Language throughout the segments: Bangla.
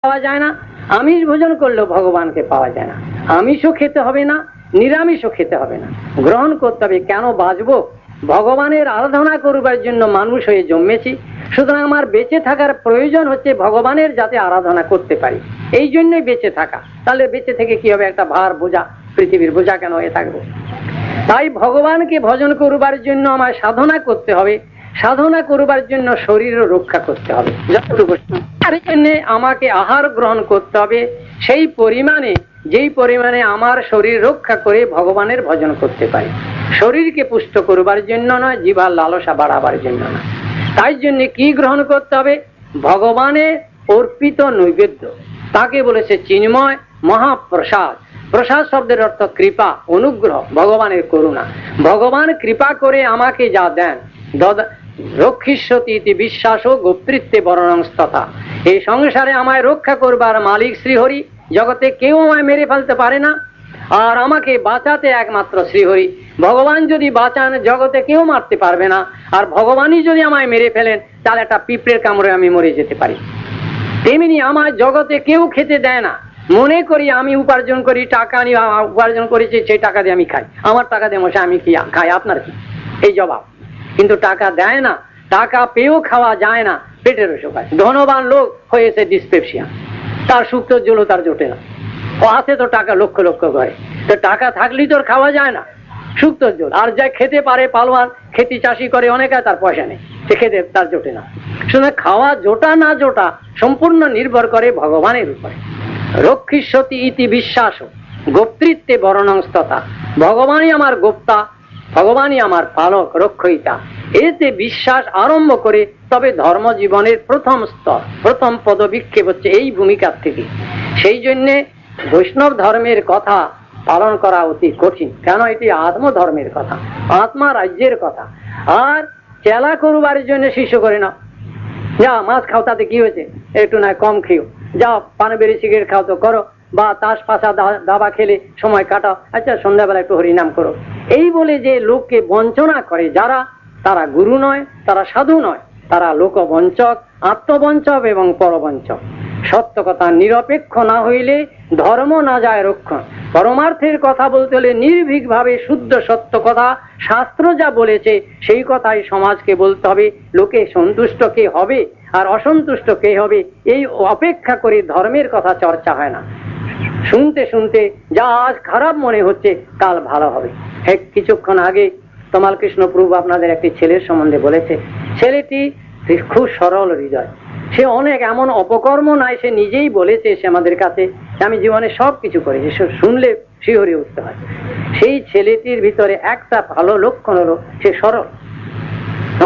পাওয়া যায় না, আমিষ ভোজন করলেও ভগবানকে পাওয়া যায় না। আমিষও খেতে হবে না, নিরামিষও খেতে হবে না, গ্রহণ করতে হবে। কেন বাঁচবো? ভগবানের আরাধনা করবার জন্য মানুষ হয়ে জন্মেছি। সুতরাং আমার বেঁচে থাকার প্রয়োজন হচ্ছে ভগবানের যাতে আরাধনা করতে পারি, এই জন্যই বেঁচে থাকা। তাহলে বেঁচে থেকে কি হবে? একটা ভার বোঝা, পৃথিবীর বোঝা কেন হয়ে থাকবো? তাই ভগবানকে ভজন করবার জন্য আমায় সাধনা করতে হবে। সাধনা করবার জন্য শরীরও রক্ষা করতে হবে, যতটুকু তার জন্য আমাকে আহার গ্রহণ করতে হবে সেই পরিমাণে, যেই পরিমাণে আমার শরীর রক্ষা করে ভগবানের ভজন করতে পারি। শরীরকে পুষ্ট করবার জন্য নয়, জিহ্বার লালসা বাড়াবার জন্য নয়। তাই জন্য কি গ্রহণ করতে হবে? ভগবানের অর্পিত নৈবেদ্য, তাকে বলেছে চিন্ময় মহাপ্রসাদ। প্রসাদ শব্দের অর্থ কৃপা, অনুগ্রহ, ভগবানের করুণা। ভগবান কৃপা করে আমাকে যা দেন, রক্ষিষ্যতি ইতি বিশ্বাস ও গোপ্তৃত্বে বরণংস্তথা। এই সংসারে আমায় রক্ষা করবার মালিক শ্রীহরি, জগতে কেউ আমায় মেরে ফেলতে পারে না, আর আমাকে বাঁচাতে একমাত্র শ্রীহরি। ভগবান যদি বাঁচান, জগতে কেউ মারতে পারবে না, আর ভগবানই যদি আমায় মেরে ফেলেন, তাহলে একটা পিঁপড়ের কামড়ে আমি মরে যেতে পারি। তেমনি আমায় জগতে কেউ খেতে দেয় না। মনে করি আমি উপার্জন করি, টাকা নিয়ে উপার্জন করেছি, সেই টাকা দিয়ে আমি খাই, আমার টাকা দিয়ে মশা আমি কি খাই, আপনার কি? এই জবাব। কিন্তু টাকা দেয় না, টাকা পেয়েও খাওয়া যায় না, পেটের অসুখ হয়। ধনবান লোক হয়েছে ডিসপেপসিয়া, তার সুখ তো জল তার জোটে না। ও আছে তো টাকা লক্ষ লক্ষ করে, তো টাকা থাকলেই তো খাওয়া যায় না, সুখ তো জল। আর যা খেতে পারে পালোয়ান, খেতি চাষি করে অনেকে, তার পয়সা নেই, সে খেতে তার জোটে না। শুনে খাওয়া জোটা না জোটা সম্পূর্ণ নির্ভর করে ভগবানের উপরে। রক্ষিষ্যতি ইতি বিশ্বাস গোপ্তৃত্বে বরণংস্তথা। ভগবানই আমার গোপ্তা, ভগবানই আমার পালক, রক্ষয়িতা। এতে বিশ্বাস আরম্ভ করে তবে ধর্ম জীবনের প্রথম স্তর, প্রথম পদবিক্ষেপ হচ্ছে এই ভূমিকার থেকে। সেই জন্যে বৈষ্ণব ধর্মের কথা পালন করা অতি কঠিন, কেন এটি আত্মধর্মের কথা, আত্মা রাজ্যের কথা। আর চেলা করবার জন্য শিষ্য করে না, যা মাছ খাও তাতে কি হয়েছে, একটু না কম খেও, যাও পান বেরি সিগারেট খাও তো করো, বা তাস পাশা দাবা খেলে সময় কাটাও, আচ্ছা সন্ধ্যাবেলা একটু হরিনাম করো। এই বলে যে লোককে বঞ্চনা করে যারা, তারা গুরু নয়, তারা সাধু নয়, তারা লোকবঞ্চক, আত্মবঞ্চক এবং পরবঞ্চক। সত্য কথা নিরপেক্ষ না হইলে ধর্ম না যায় রক্ষণ। পরমার্থের কথা বলতে হলে নির্ভীক ভাবে শুদ্ধ সত্য কথা, শাস্ত্র যা বলেছে সেই কথাই সমাজকে বলতে হবে। লোকে সন্তুষ্ট কে হবে আর অসন্তুষ্ট কে হবে, এই অপেক্ষা করে ধর্মের কথা চর্চা হয় না। শুনতে শুনতে যা আজ খারাপ মনে হচ্ছে, কাল ভালো হবে। কিছুক্ষণ আগে তমাল কৃষ্ণ প্রভু আপনাদের একটি ছেলের সম্বন্ধে বলেছে। ছেলেটি খুব সরল হৃদয়, সে অনেক এমন অপকর্ম নাই, সে নিজেই বলেছে সে আমাদের কাছে, আমি জীবনে সব কিছু করেছি, শুনলে শিহরে উঠতে হয়। সেই ছেলেটির ভিতরে একটা ভালো লক্ষণ হলো সে সরল।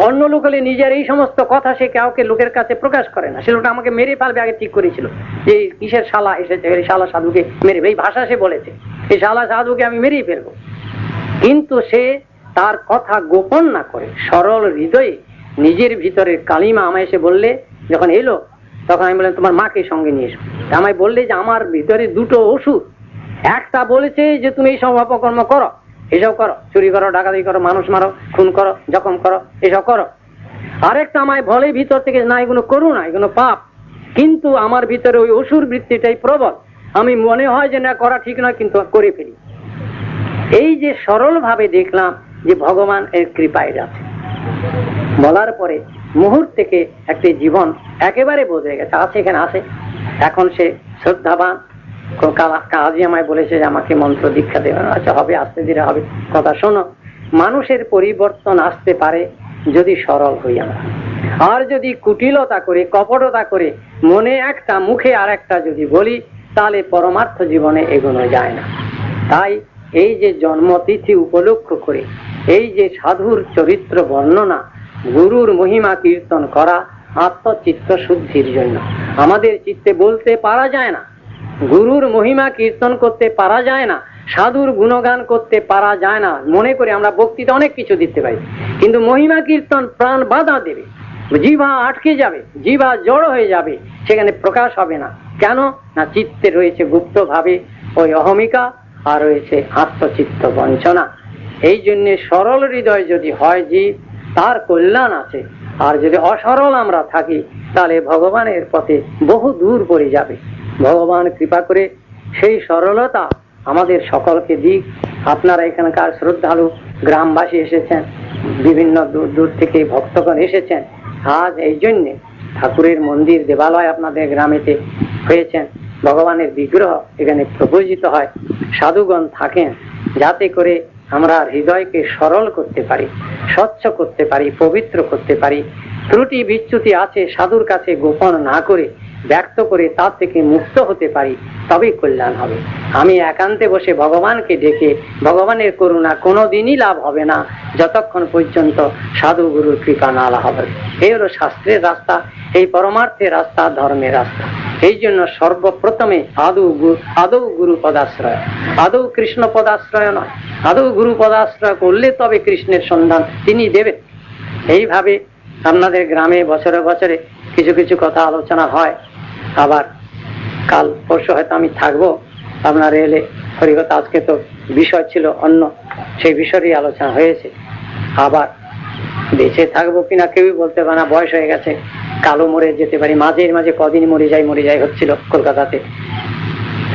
অন্য লোক হলে নিজের এই সমস্ত কথা সে কাউকে লোকের কাছে প্রকাশ করে না। সে লোকটা আমাকে মেরে ফেলবে আগে ঠিক করেছিল, যে কিসের শালা এসেছে, শালা সাধুকে মেরে, এই ভাষা সে বলেছে, এই শালা সাধুকে আমি মেরেই ফেলবো। কিন্তু সে তার কথা গোপন না করে সরল হৃদয়ে নিজের ভিতরের কালিমা আমায় এসে বললে, যখন এলো তখন আমি বললাম তোমার মাকে সঙ্গে নিয়ে এসো। আমায় বললে যে আমার ভিতরে দুটো ওষুধ, একটা বলেছে যে তুমি এই সব অপকর্ম করো, এসব করো, চুরি করো, ডাকাতি করো, মানুষ মারো, খুন করো, জখম করো, এসব করো। আরেকটা আমায় বলে ভিতর থেকে, না এগুলো করো না, এগুলো পাপ। কিন্তু আমার ভিতরে ওই অসুর বৃত্তিটাই প্রবল, আমি মনে হয় যে না করা ঠিক নয়, কিন্তু করে ফেলি। এই যে সরল ভাবে দেখলাম যে ভগবান এর কৃপায় আছে, বলার পরে মুহূর্ত থেকে একটি জীবন একেবারে বদলে গেছে। আছে এখানে আসে, এখন সে শ্রদ্ধাবান। কাজী আমায় বলেছে যে আমাকে মন্ত্র দীক্ষা দেবে। আচ্ছা হবে, আস্তে ধীরে হবে। কথা শোনো, মানুষের পরিবর্তন আসতে পারে যদি সরল হই আমরা। আর যদি কুটিলতা করে, কপটতা করে, মনে একটা মুখে আর একটা যদি বলি, তাহলে পরমার্থ জীবনে এগোনো যায় না। তাই এই যে জন্মতিথি উপলক্ষ করে এই যে সাধুর চরিত্র বর্ণনা, গুরুর মহিমা কীর্তন করা আত্মচিত্ত শুদ্ধির জন্য। আমাদের চিত্তে বলতে পারা যায় না, গুরুর মহিমা কীর্তন করতে পারা যায় না, সাধুর গুণগান করতে পারা যায় না। মনে করে আমরা বক্তৃতা অনেক কিছু দিতে পারি, কিন্তু মহিমা কীর্তন প্রাণ বাধা দেবে, জিভা আটকে যাবে, জিভা জড় হয়ে যাবে, সেখানে প্রকাশ হবে না। কেন না চিত্তে রয়েছে গুপ্ত ভাবে ওই অহমিকা, আর রয়েছে আত্মচিত্ত বঞ্চনা। এই জন্য সরল হৃদয় যদি হয় জীব, তার কল্যাণ আছে। আর যদি অসরল আমরা থাকি তাহলে ভগবানের পথে বহু দূর পড়ে যাবে। ভগবান কৃপা করে সেই সরলতা আমাদের সকলকে দিক। আপনারা এখানকার শ্রদ্ধালু গ্রামবাসী এসেছেন, বিভিন্ন দূর দূর থেকে ভক্তগণ এসেছেন। আজ এই জন্যে ঠাকুরের মন্দির দেবালয় আপনাদের গ্রামেতে হয়েছেন, ভগবানের বিগ্রহ এখানে প্রপূজিত হয়, সাধুগণ থাকেন, যাতে করে আমরা হৃদয়কে সরল করতে পারি, স্বচ্ছ করতে পারি, পবিত্র করতে পারি। ত্রুটি বিচ্যুতি আছে সাধুর কাছে গোপন না করে ব্যক্ত করে তার থেকে মুক্ত হতে পারি, তবেই কল্যাণ হবে। আমি একান্তে বসে ভগবানকে ডেকে ভগবানের করুণা কোনোদিনই লাভ হবে না যতক্ষণ পর্যন্ত সাধু গুরুর কৃপা না লাভ হবে। এই হলো শাস্ত্রের রাস্তা, এই পরমার্থের রাস্তা, ধর্মের রাস্তা। এই জন্য সর্বপ্রথমে আদৌ গুরু পদাশ্রয়, আদৌ কৃষ্ণ পদাশ্রয় নয়, আদৌ গুরু পদাশ্রয় করলে তবে কৃষ্ণের সন্ধান তিনি দেবেন। এইভাবে আপনাদের গ্রামে বছরে বছরে কিছু কিছু কথা আলোচনা হয়। আবার কাল পরশু হয়তো আমি থাকবো, আপনারা এলে হরিকথা। আজকে তো বিষয় ছিল অন্য, সেই বিষয়েরই আলোচনা হয়েছে। আবার বেঁচে থাকবো কিনা কেউই বলতে পারে না, বয়স হয়ে গেছে, কালো মরে যেতে পারি, মাঝে মাঝে কদিন মরে যাই হচ্ছিল কলকাতাতে।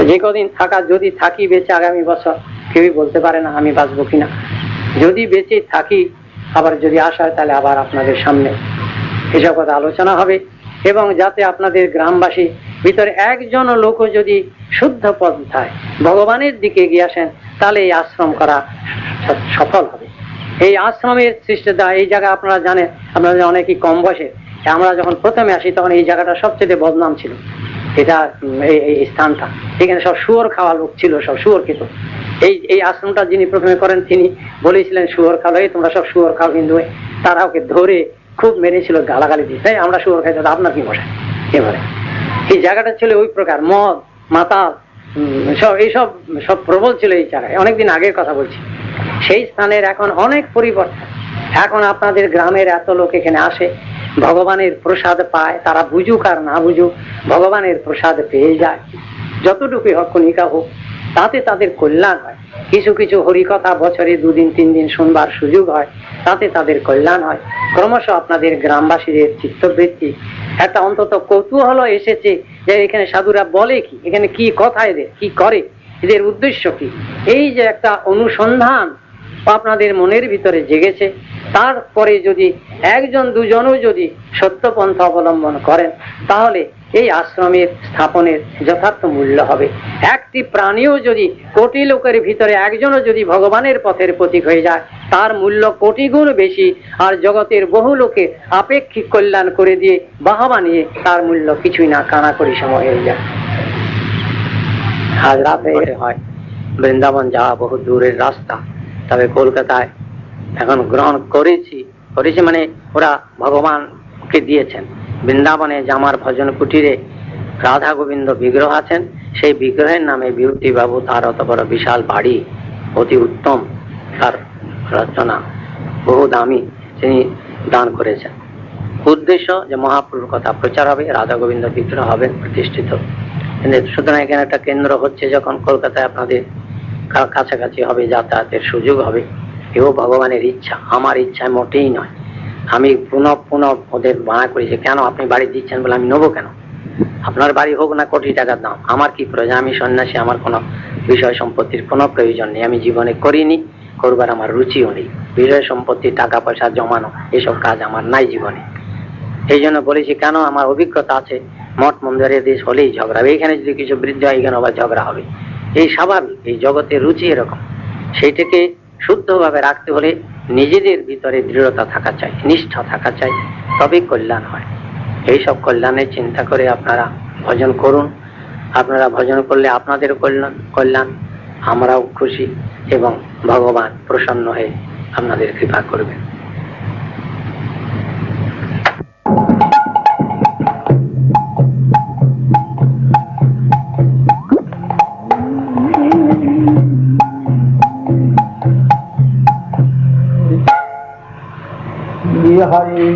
যে কদিন থাকা, যদি থাকি বেঁচে আগামী বছর, কেউই বলতে পারে না আমি বাঁচবো কিনা। যদি বেঁচে থাকি, আবার যদি আসা হয় তাহলে আবার আপনাদের সামনে এসব কথা আলোচনা হবে। এবং যাতে আপনাদের গ্রামবাসী ভিতরে একজন লোক যদি শুদ্ধ পন্থায় ভগবানের দিকে এগিয়ে আসেন, তাহলে এই আশ্রম করা সফল হবে। এই আশ্রমের সৃষ্টিটা এই জায়গা আপনারা জানেন, আপনারা অনেকেই কম বয়সে, আমরা যখন প্রথমে আসি তখন এই জায়গাটা সবচেয়ে বদনাম ছিল। এটা এই স্থানটা, এখানে সব শুয়োর খাওয়া লোক ছিল, সব শুয়োর খেত। এই আশ্রমটা যিনি প্রথমে করেন তিনি বলেছিলেন শুয়োর খাও, এই তোমরা সব শুয়োর খাও। কিন্তু তারা ওকে ধরে খুব মেরেছিল, গালাগালি দিচ্ছে, আমরা শুয়োর খাই, আপনার কি মশাই। এবারে এই জায়গাটা ছিল ওই প্রকার, মদ মাতাল সব এইসব সব প্রবল ছিল এই জায়গায়। অনেকদিন আগের কথা বলছি। সেই স্থানের এখন অনেক পরিবর্তন। এখন আপনাদের গ্রামের এত লোক এখানে আসে, ভগবানের প্রসাদ পায়, তারা বুঝুক আর না বুঝুক ভগবানের প্রসাদ পেয়ে যায়। যতটুকু হোক কণিকা হোক, তাতে তাদের কল্যাণ হয়। কিছু কিছু হরিকথা বছরে 2 দিন 3 দিন শুনবার সুযোগ হয়, তাতে তাদের কল্যাণ হয়। ক্রমশ আপনাদের গ্রামবাসীদের চিত্তবৃত্তি একটা অন্তত কৌতূহল এসেছে যে এখানে সাধুরা বলে কি, এখানে কি কথা, এদের কি করে, এদের উদ্দেশ্য কি। এই যে একটা অনুসন্ধান আপনাদের মনের ভিতরে জেগেছে, তারপরে যদি একজন দুজনও যদি সত্যপন্থা অবলম্বন করেন, তাহলে এই আশ্রমের স্থাপনের যথার্থ মূল্য হবে। একটি প্রাণীও যদি, কোটি লোকের ভিতরে একজনও যদি ভগবানের পথের প্রতীক হয়ে যায়, তার মূল্য কোটি গুণ বেশি। আর জগতের বহু লোকে আপেক্ষিক কল্যাণ করে দিয়ে বাহবা নিয়ে তার মূল্য কিছুই না, কানাকড়ি সময় হয়ে যায়। আজ রাতে হয় বৃন্দাবন যাওয়া বহু দূরের রাস্তা, তবে কলকাতায় এখন গ্রহণ করেছি মানে ওরা ভগবানকে দিয়েছেন। বৃন্দাবনে জামার ভজন কুটিরে রাধা গোবিন্দ বিগ্রহ আছেন, সেই বিগ্রহের নামে বিভূতি বাবু তার অত বড় বিশাল বাড়ি, অতি উত্তম তার রচনা, বহু দামি, তিনি দান করেছেন। উদ্দেশ্য যে মহাপ্রভুর কথা প্রচার হবে, রাধা গোবিন্দ বিগ্রহ হবেন প্রতিষ্ঠিত। সুতরাং এখানে একটা কেন্দ্র হচ্ছে, যখন কলকাতায় আপনাদের কাছাকাছি হবে, যাতায়াতের সুযোগ হবে। এও ভগবানের ইচ্ছা, আমার ইচ্ছায় মোটেই নয়। আমি পুনঃ ওদের মানা করি যে কেন আপনি বাড়ি দিচ্ছেন বলে আমি নেবো কেন, আপনার বাড়ি হোক না কোটি টাকার দাম, আমার কি প্রয়োজন। আমি সন্ন্যাসী, আমার কোনো বিষয় সম্পত্তির কোনো প্রয়োজন নেই, আমি জীবনে করিনি, করবার আমার রুচিও নেই। বিষয় সম্পত্তি, টাকা পয়সা জমানো, এসব কাজ আমার নাই জীবনে। এই জন্য বলেছি, কেন আমার অভিজ্ঞতা আছে, মঠ মন্দিরের দেশ হলেই ঝগড়া হবে, এখানে যদি কিছু বৃদ্ধ হয় এখানে আবার ঝগড়া হবে, এই স্বাভাবিক, এই জগতের রুচি এরকম। সেইটাকে শুদ্ধভাবে রাখতে হলে নিজেদের ভিতরে দৃঢ়তা থাকা চাই, নিষ্ঠা থাকা চাই, তবেই কল্যাণ হয়। এইসব কল্যাণের চিন্তা করে আপনারা ভজন করুন। আপনারা ভজন করলে আপনাদের কল্যাণ, আমরাও খুশি এবং ভগবান প্রসন্ন হয়ে আপনাদের কৃপা করবেন। হরে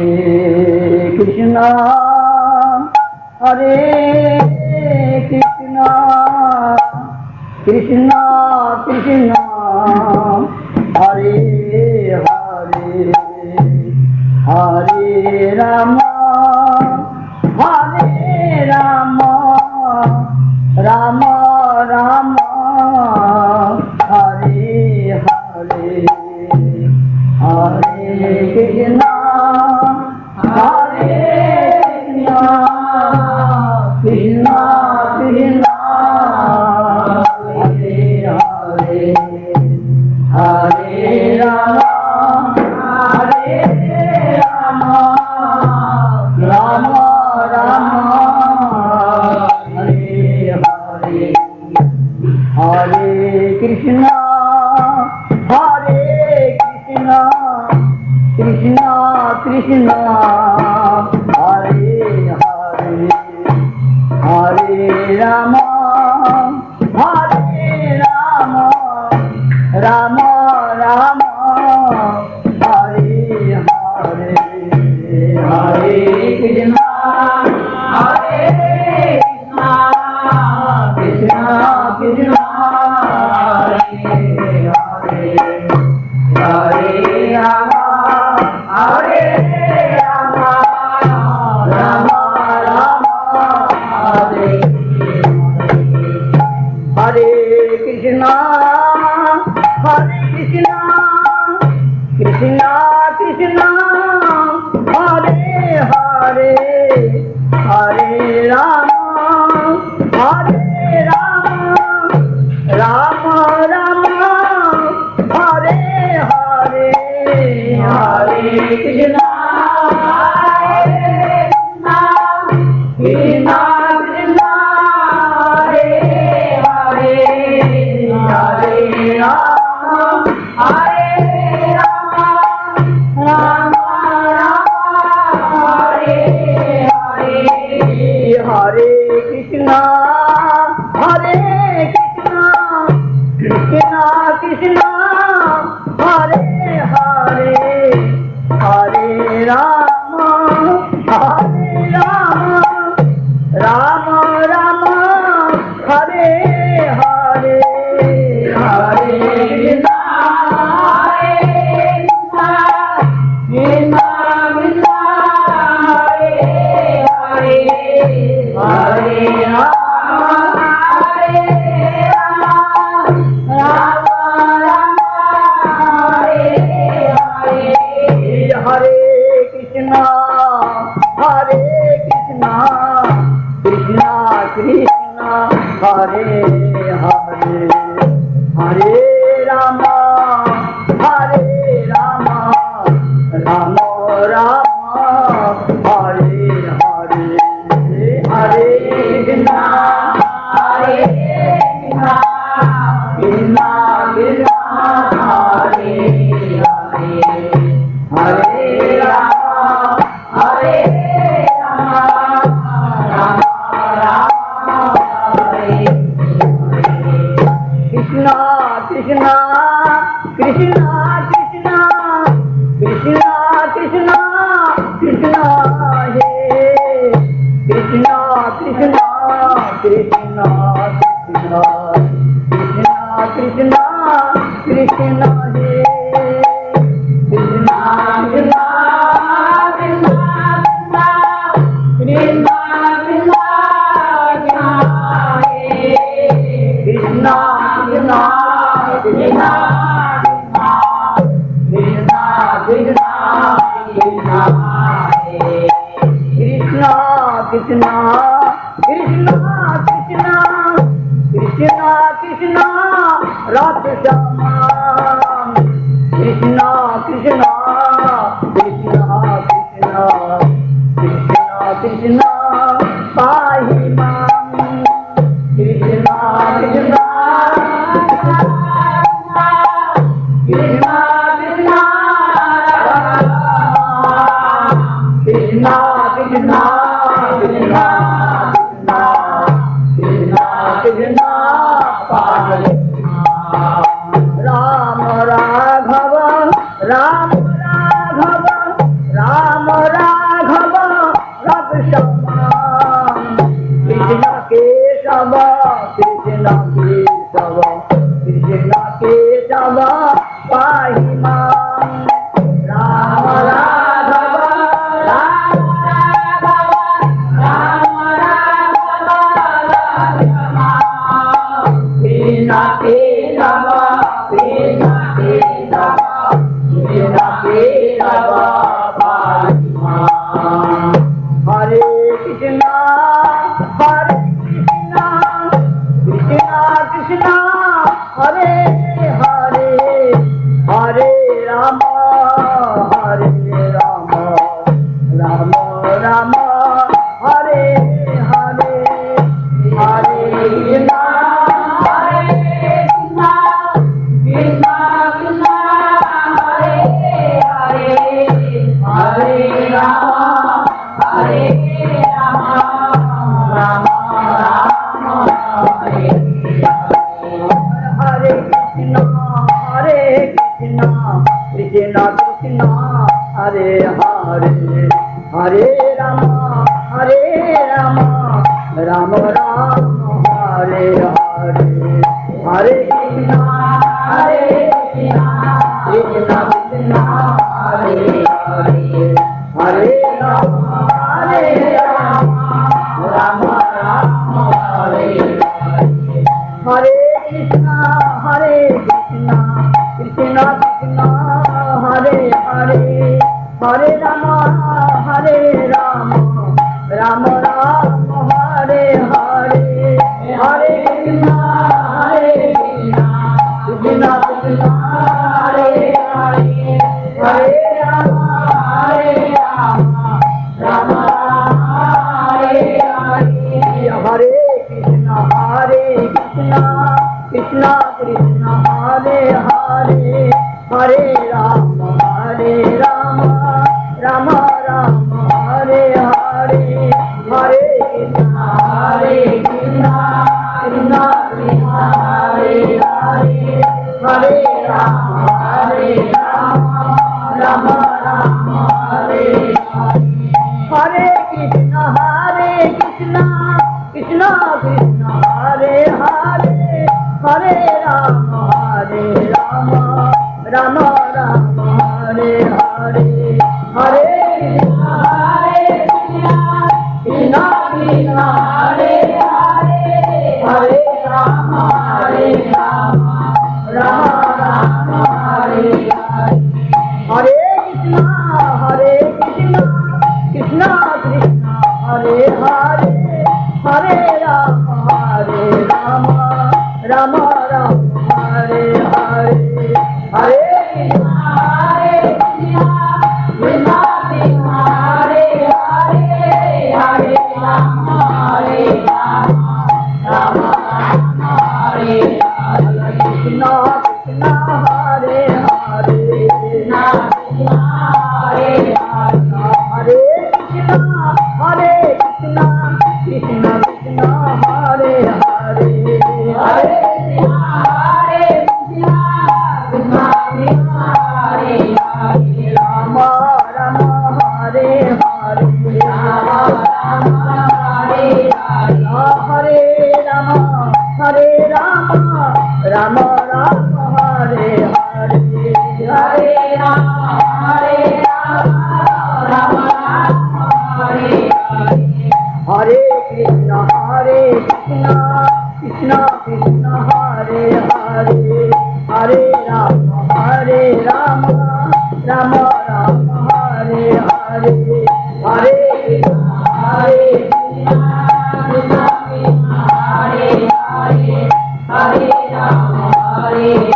কৃষ্ণ হরে কৃষ্ণ কৃষ্ণ কৃষ্ণ হরে হরে হরে রাম রাম রাম হরে হরে হরে কৃষ্ণ হরে কৃষ্ণ কৃষ্ণ হরে হরে হরে রাম হরে রাম রাম রাম হরে হরে হরে কৃষ্ণ কৃষ্ণ কৃষ্ণ হরে হরে হরে রাম রাম রাম হরে হরে হরে কৃষ্ণ হরে কৃষ্ণ কৃষ্ণ হরে হরে হরে রাম হরে রাম রাম রাম হরে হরে কৃষ্ণ কৃষ্ণ কৃষ্ণ হরে হরে হরে রাম রাম রাম হরে হরে হরে কৃষ্ণ কৃষ্ণ কৃষ্ণ হরে হরে হরে রাম হরে রাম রাম রাম হরে হরে হরে কৃষ্ণ কৃষ্ণ কৃষ্ণ হরে হরে হরে রাম রাম রাম হরে হরে হরে কৃষ্ণ কৃষ্ণ কৃষ্ণ হরে হরে হরে রাম হরে রাম রাম রাম হরে হরে হরে কৃষ্ণ কৃষ্ণ কৃষ্ণ হরে হরে হরে রাম রাম রাম হরে হরে হরে কৃষ্ণ হরে কৃষ্ণ কৃষ্ণ কৃষ্ণ হরে হরে হরে রাম হরে রাম রাম রাম হরে কৃষ্ণ কৃষ্ণ কৃষ্ণ কৃষ্ণ কৃষ্ণ কৃষ্ণ কৃষ্ণ হে কৃষ্ণ কৃষ্ণ কৃষ্ণ কৃষ্ণ কৃষ্ণ কৃষ্ণ হে কৃষ্ণ কৃষ্ণ কৃষ্ণ কৃষ্ণ কৃষ্ণ কৃষ্ণ কৃষ্ণ কৃষ্ণ কৃষ্ণ কৃষ্ণ কৃষ্ণ কৃষ্ণ কৃষ্ণ রাধ শ্যামা কৃষ্ণ কৃষ্ণ কৃষ্ণ কৃষ্ণ কৃষ্ণ কৃষ্ণ পাহি মাম কৃষ্ণ কৃষ্ণ কৃষ্ণ কৃষ্ণ কৃষ্ণ কৃষ্ণ কৃষ্ণ রাম রাঘব রাম রাঘব রাম রাঘব রব শ্যামা কৃষ্ণ কেশব কৃষ্ণ কেশব কৃষ্ণ কেশব পাহি মাম রাম রাঘব Ram Krishna, Hare Hare, Hare Rama, Hare Rama, Rama Rama, Hare Hare, Hare Krishna, Hare Krishna, Krishna Krishna, Hare Hare, Hare Rama, Hare Rama, Rama Rama, Hare Hare Krishna, Krishna Krishna, Hare Hare, Hare Rama, Rama Rama, Hare Hare, Hare Krishna, Krishna Krishna, Hare Hare, Hare Rama, Rama Rama, Hare Hare, Hare Krishna, Krishna Krishna, Hare Hare, Hare Rama, Rama Rama, Hare Hare, Hare Krishna, Krishna Krishna, Hare Hare, Hare Rama, Rama Rama, Hare Hare, Hare Krishna, Krishna Krishna, Hare Hare, Hare Rama, Rama Rama, Hare Hare, Hare Krishna, Krishna Krishna, Hare Hare, Hare Rama, Rama Rama, Hare Hare, Hare Krishna, Krishna Krishna, Hare Hare, Hare Rama, Rama Rama, Hare Hare, Hare Krishna, Krishna Krishna, Hare Hare, Hare Rama, Rama Rama, Hare Hare, Hare Krishna, Krishna Krishna, Hare Hare, Hare Rama, Rama Rama, Hare Hare, Hare Krishna, Krishna Krishna, Hare Hare, Hare Rama, Rama Rama, Hare Hare, Krishna Krishna, Hare Hare, Krishna Krishna, Hare Hare, Hare Krishna, Krishna Krishna, Hare Hare, Hare Krishna, Krishna Krishna, Hare Hare, Rama Rama, Hare Hare, Rama Rama, Hare Hare, Hare Rama, Rama Rama, Hare Hare, Hare Rama, Rama Rama, Hare Hare, Hare Krishna, Krishna Krishna, Hare Hare, Hare Rama, Rama Rama, Hare Hare, Hare Krishna, Krishna Krishna, Hare Hare, Hare Rama, Hare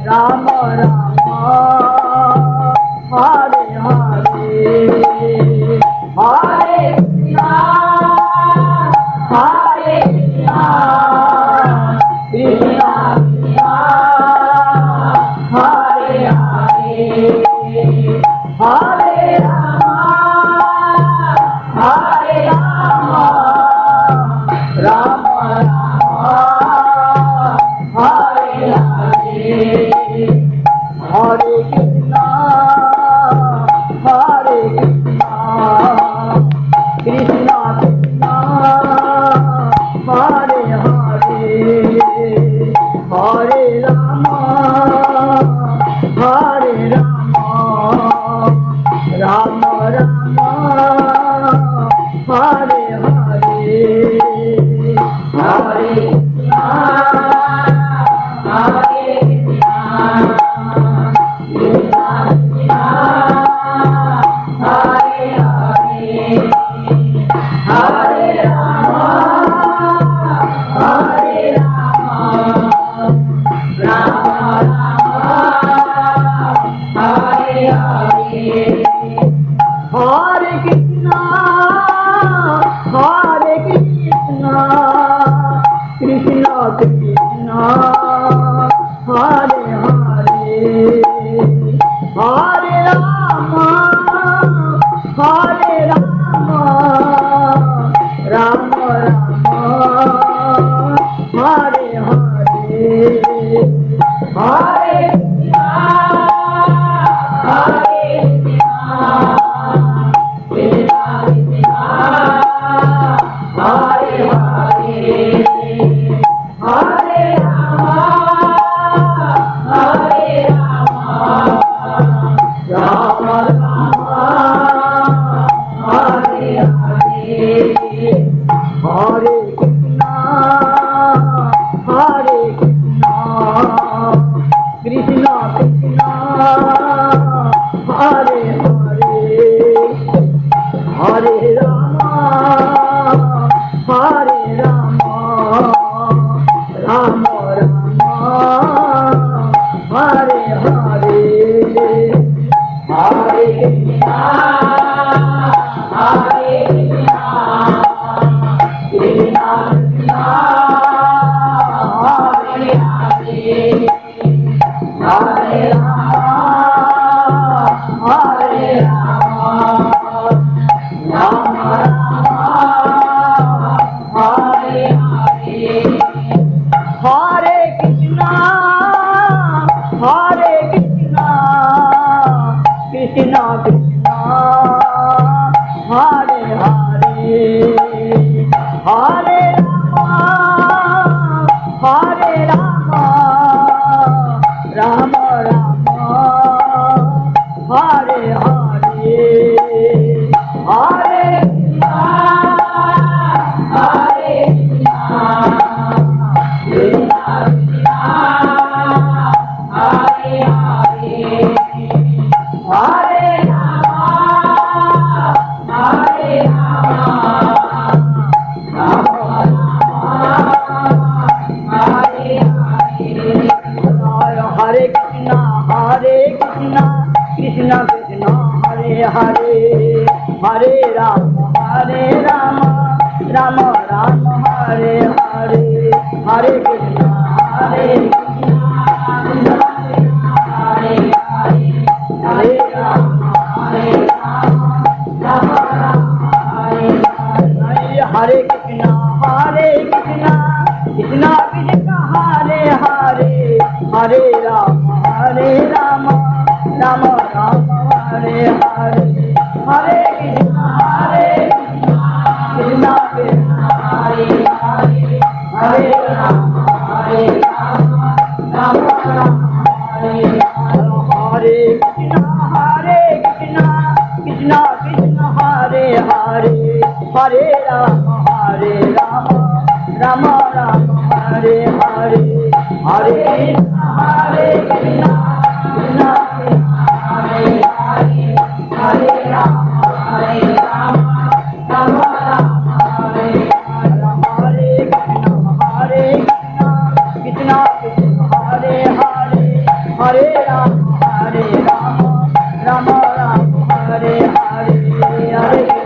Rama Rama, Hare Hare, Hare Krishna, Hare Krishna, Krishna Krishna, Hare Hare, Hare Rama, Hare Rama, Rama Rama, Hare Hare, Hare Krishna, Hare Krishna, Krishna Krishna, Hare Hare, Hare Rama, Hare Rama, Rama Rama, Hare Hare, Hare Krishna, Hare Krishna, Krishna Krishna, Hare Hare, Hare Rama, Hare Rama, Rama Rama, Hare Hare, Hare Krishna, Hare Krishna, Krishna Krishna, Hare Hare, Hare Rama, Hare Rama, Rama Rama, Hare Hare, Hare Krishna, Hare Krishna, Krishna Krishna, Hare Hare, Hare Rama, Hare Rama, Rama Rama, Hare Hare, Hare Krishna, Hare Krishna, Krishna Krishna, Hare Hare, Hare Rama, Hare Rama, Rama Rama, Hare Hare, Hare Krishna, Hare Krishna, Krishna Krishna, Hare Hare, Hare Rama, Hare Rama, Rama Rama, Hare Hare, Hare Krishna, Hare Krishna, Krishna Krishna, Hare Hare, Hare Rama, Hare Rama, Rama Rama, Hare Hare, Hare Krishna, Hare Krishna, Krishna Krishna, Hare Hare, Hare Rama, Hare Rama, Rama Rama, Hare Hare, Hare Krishna, Hare Krishna, Krishna Krishna, Hare Hare, Hare Rama, Hare Rama, Rama Rama, Hare Hare, Hare Krishna, Hare Krishna, Krishna Krishna, Hare Hare, Hare Rama, Hare Rama, Rama Rama, Hare Hare, Hare Krishna, Hare Krishna, Krishna Krishna, Hare Hare, Hare Rama, Hare Rama, Rama Rama, Hare Hare, Hare Krishna, Hare Krishna, Krishna Krishna, Hare Hare, Hare Rama, Hare Rama, Rama Rama, Hare Hare, Hare Krishna, Hare Krishna, Krishna Krishna, Hare Hare, Hare Rama, Hare Rama, Rama Rama, Hare Hare, Hare Krishna, Hare Krishna, Krishna Krishna, Hare Hare, Hare Rama, Hare Rama, Rama Rama, Hare Hare, Hare Krishna, Hare Krishna, Krishna Hare Ram, Rama Ram, Hare Hare, Hare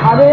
Hare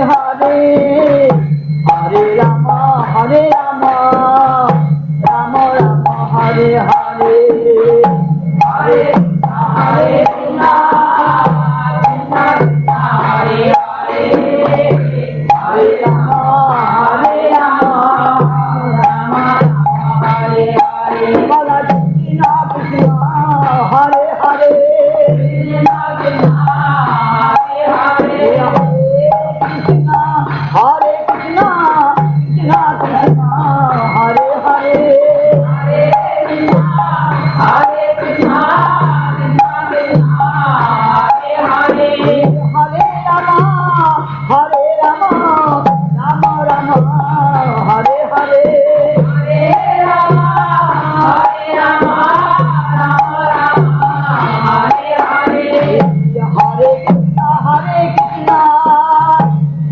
Hare Krishna,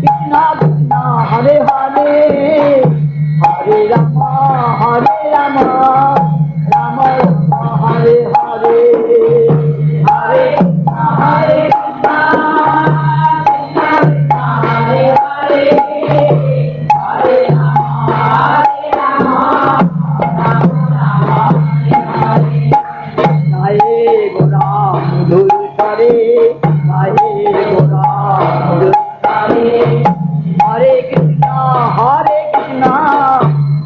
Krishna Krishna, Hare Hare, Hare Rama, Hare Rama, Rama Rama, Hare Hare, Hare Krishna, Hare Krishna, Krishna Krishna, Hare Hare, Hare Rama, Hare Rama, Rama Rama, Hare Hare. Hare Gora Madhur Hare, Hare Gora Madhur Hare, Hare Krishna,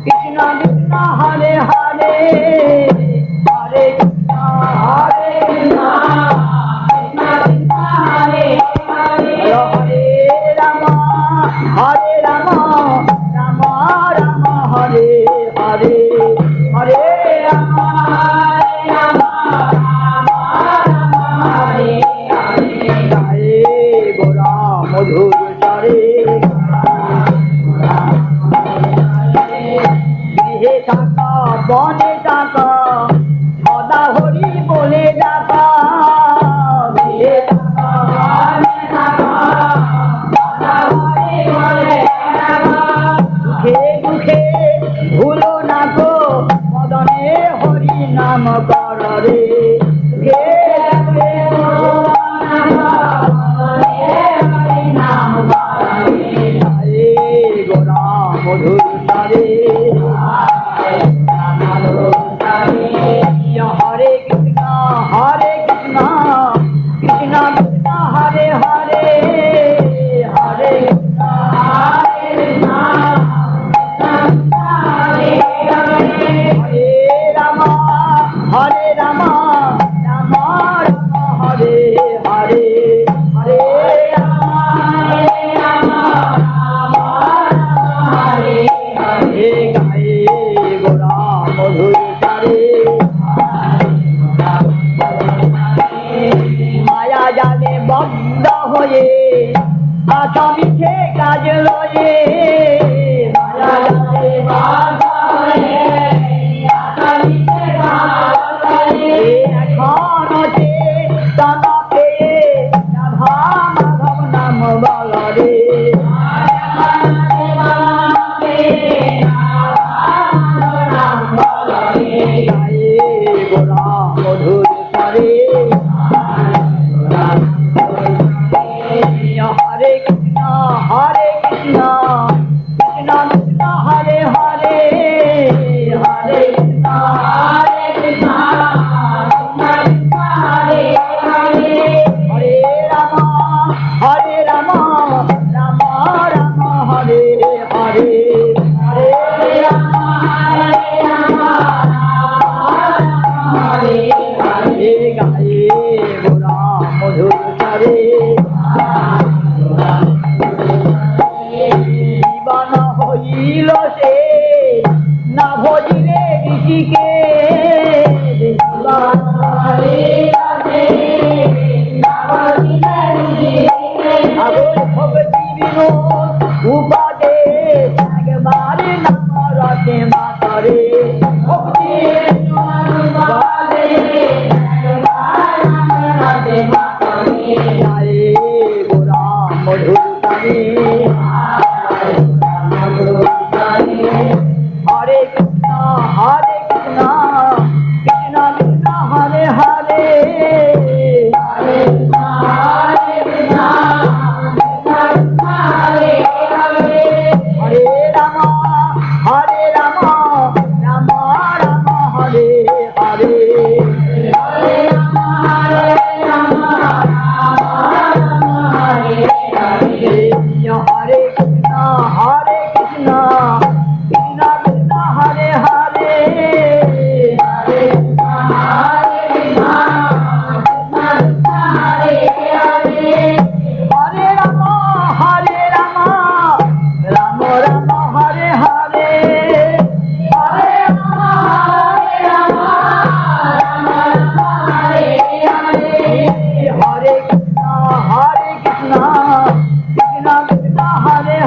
Krishna Krishna, Hare Hare, Hare Krishna, Hare Krishna, Krishna Krishna, Hare Hare, Hare Rama, Hare Rama, Rama Rama, Hare Hare, Hare Rama, Hare Rama, Rama Rama, Hare Hare. Hare Gora Madhur Hare, গৃহে থাকা বনে থাকা সদা হরি বলে ডাকা, গৃহে থাকা বনে থাকা সদা হরি বলে ডাকা, দুঃখে দুঃখে ভুলো না গো মদনে হরি নাম কর রে, দুঃখে দুঃখে ভুলো না গো মদনে হরি নাম কর রে। হরে গোরা মধুর হরে, Hare Krishna, Hare Krishna, Krishna Krishna, Hare Hare, Hare Krishna, Hare Krishna, Krishna Krishna, Hare Hare, Hare Rama, Hare Rama, Rama Rama, Hare Hare, Hare Rama, Hare Rama, Rama Rama, Hare Hare. Gaye Gora Madhur Hare, মায়া জালে বদ্ধ হয়ে আশা মিছে কাজ লয়ে, মায়া জালে বদ্ধ হয়ে আশা মিছে কাজ লয়ে, এখন যে তানা পেয়ে রাধা মাধব নাম বল রে, মধুর হরে, হরে কৃষ্ণ, হরে কৃষ্ণ, কৃষ্ণ কৃষ্ণ, হরে হরে, হরে কৃষ্ণ, হরে কৃষ্ণ, কৃষ্ণ কৃষ্ণ, হরে হরে, হরে রাম, হরে রাম, রাম রাম, হরে হরে, হরে রাম, হরে রাম, হরে হরে। গায়ে গোরা মধুর হরে, জীবন হইল সে না ভজিলে ঋষিকে, জীবন হইল সে না ভজিলে ঋষিকে, ভক্তি বিনোদ উপাদে একবার নাম রতে মাতরে, ভক্তি উপাদে একবার নাম রতে মাতরে। গায়ে গোরা মধুর হরে, হরে কৃষ্ণ, হরে কৃষ্ণ, কৃষ্ণ কৃষ্ণ, হরে হরে, হরে কৃষ্ণ, হরে কৃষ্ণ, কৃষ্ণ কৃষ্ণ, হরে হরে, হরে রাম, হরে রাম, রাম রাম, হরে হরে, হরে রাম, হরে রাম, রাম রাম, হরে হরে, হরে কৃষ্ণ, হরে কৃষ্ণ, কৃষ্ণ কৃষ্ণ, হরে হরে, হরে কৃষ্ণ, হরে কৃষ্ণ, কৃষ্ণ কৃষ্ণ, হরে হরে, হরে রাম, হরে রাম, রাম রাম, হরে হরে, হরে রাম, হরে রাম, রাম রাম, হরে হরে, হরে কৃষ্ণ, হরে কৃষ্ণ, কৃষ্ণ কৃষ্ণ, হরে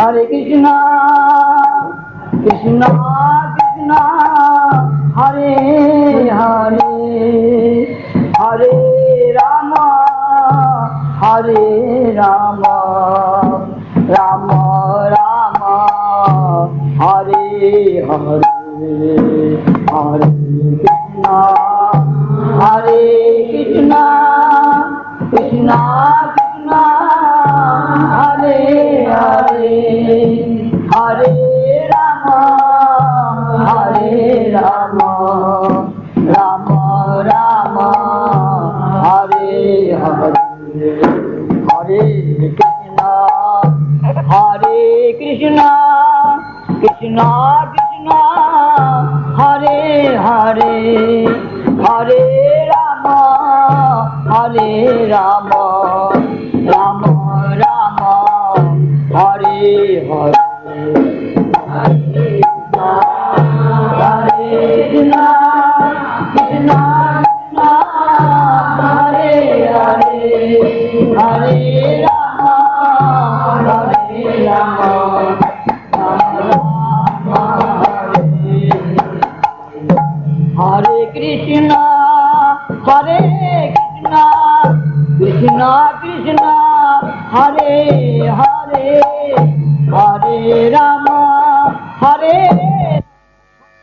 Hare Krishna, Krishna Krishna, Hare Hare, Hare Rama, Hare Rama, Rama Rama, Hare Hare, Hare Krishna, Hare Krishna, Krishna Krishna, Hare Hare, Hare Rama, Hare Rama, Rama Rama, Hare Hare, Hare Krishna, Hare Krishna, Krishna Krishna, Hare Hare, Hare Rama, Hare Rama, Rama Rama, Hare Hare, Hare Krishna, Krishna Krishna, Hare Hare, Hare Rama, Hare Rama, Rama Hare, Hare Krishna, Hare Krishna, Krishna Krishna, Hare Hare, Hare Rama, Hare